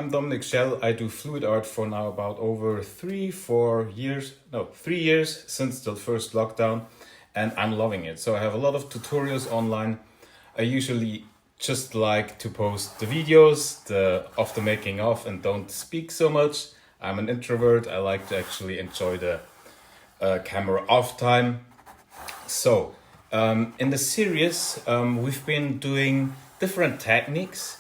I'm Dominic Schell. I do fluid art for now about over 3 years since the first lockdown, and I'm loving it. So I have a lot of tutorials online. I usually just like to post the videos of the making of and don't speak so much. I'm an introvert. I like to actually enjoy the camera off time. So in the series, we've been doing different techniques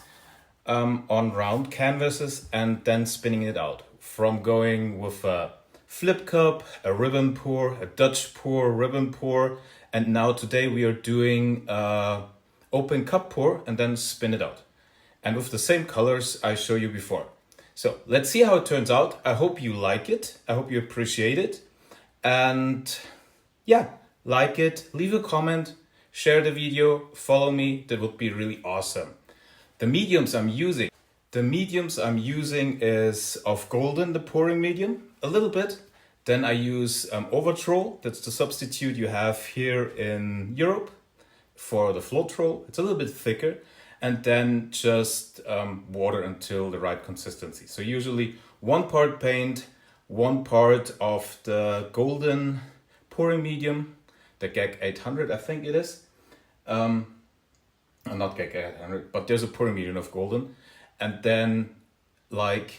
on round canvases and then spinning it out. From going with a flip cup, a ribbon pour, a Dutch pour, ribbon pour, and now today we are doing open cup pour and then spin it out. And with the same colors I showed you before. So let's see how it turns out. I hope you like it. I hope you appreciate it. And yeah, like it, leave a comment, share the video, follow me. That would be really awesome. The mediums I'm using is of golden, the pouring medium, a little bit. Then I use overtroll. That's the substitute you have here in Europe for the floatroll. It's a little bit thicker. And then just water until the right consistency. So usually 1 part paint, 1 part of the golden pouring medium, the GAG 800 I think it is. Not GAG 800, but there's a pouring medium of golden. And then like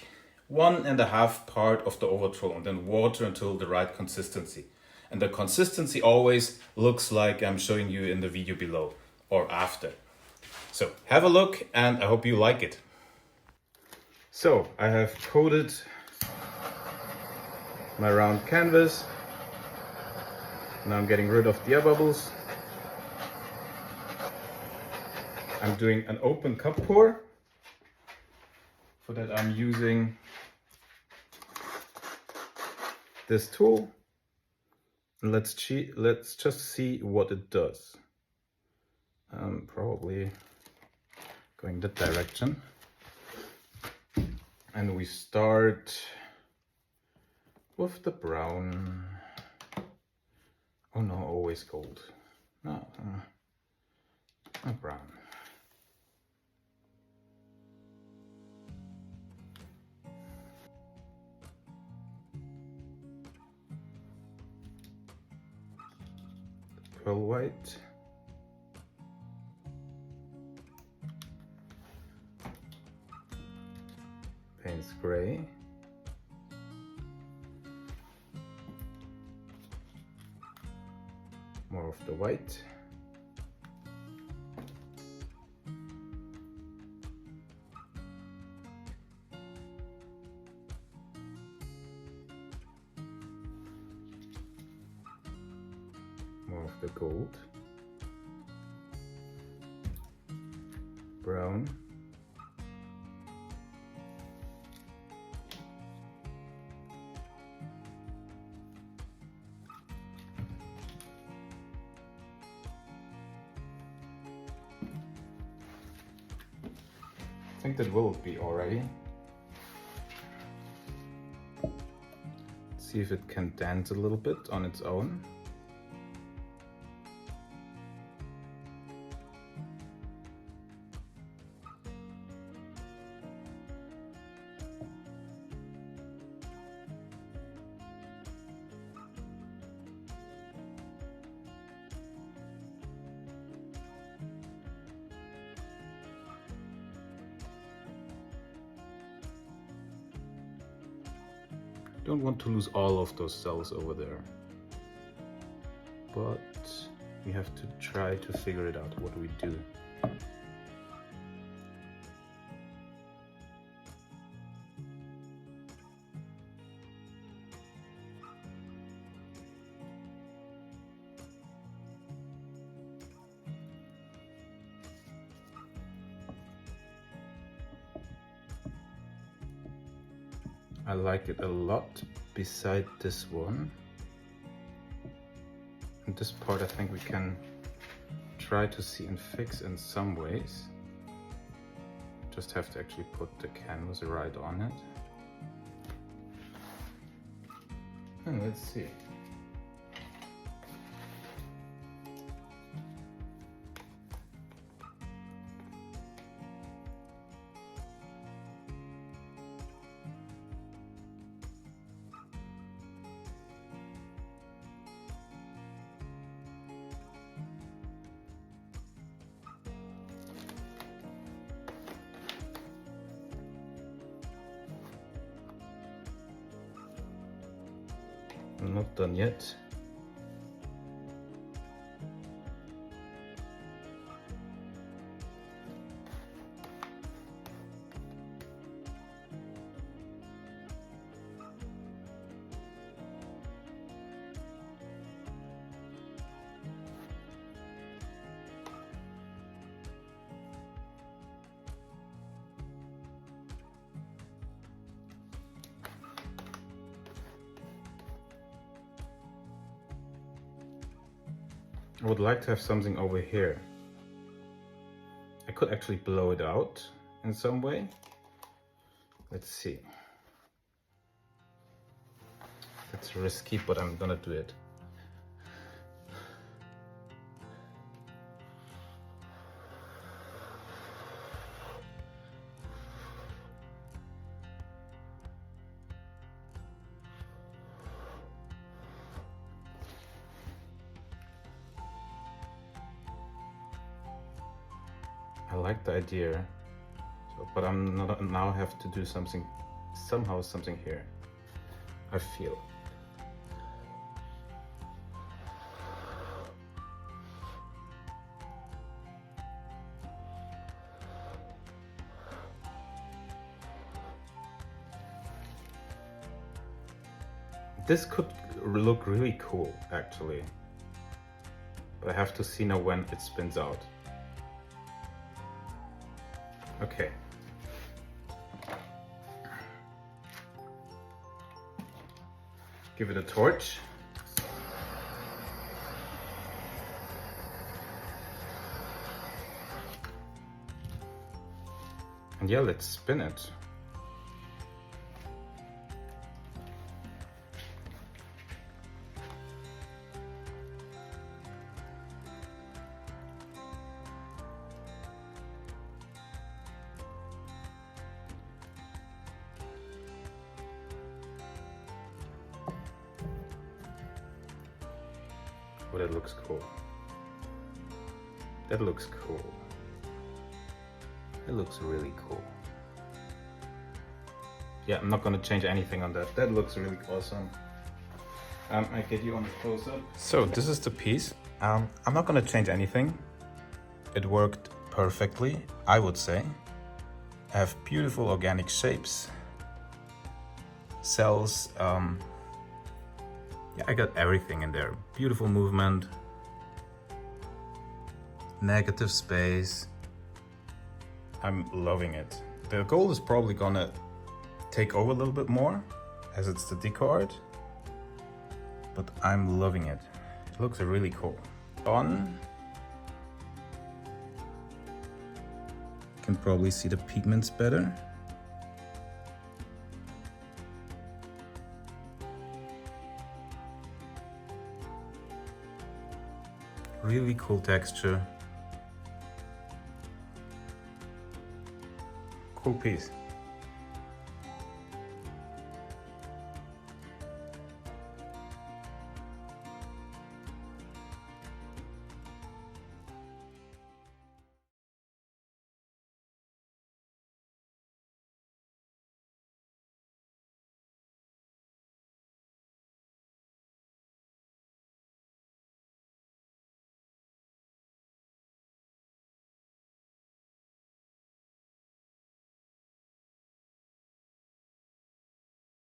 1.5 part of the overtroll and then water until the right consistency. And the consistency always looks like I'm showing you in the video below or after. So have a look and I hope you like it. So I have coated my round canvas. Now I'm getting rid of the air bubbles. I'm doing an open cup pour. For that I'm using this tool. And let's just see what it does. Probably going that direction. And we start with the brown. Oh no, always gold. No, not brown. Pearl white. Paints gray. More of the white. More of the gold. Brown. I think that will be already. Let's see if it can dance a little bit on its own. Don't want to lose all of those cells over there, but we have to try to figure it out what we do. I like it a lot beside this one. And this part I think we can try to see and fix in some ways. Just have to actually put the canvas right on it. And let's see. I'm not done yet. I would like to have something over here. I could actually blow it out in some way. Let's see. It's risky, but I'm gonna do it. I like the idea, but I'm not, now have to do something, somehow something here. I feel. This could look really cool, actually, but I have to see now when it spins out. Okay. Give it a torch. And yeah, let's spin it. Oh, that looks cool. That looks cool. That looks really cool. Yeah, I'm not gonna change anything on that. That looks really awesome. I get you on the close-up. So this is the piece. I'm not gonna change anything. It worked perfectly, I would say. I have beautiful organic shapes. Cells, yeah, I got everything in there. Beautiful movement, negative space. I'm loving it. The gold is probably gonna take over a little bit more as it's the deco art, but I'm loving it. It looks really cool. On, you can probably see the pigments better. Really cool texture. Cool piece.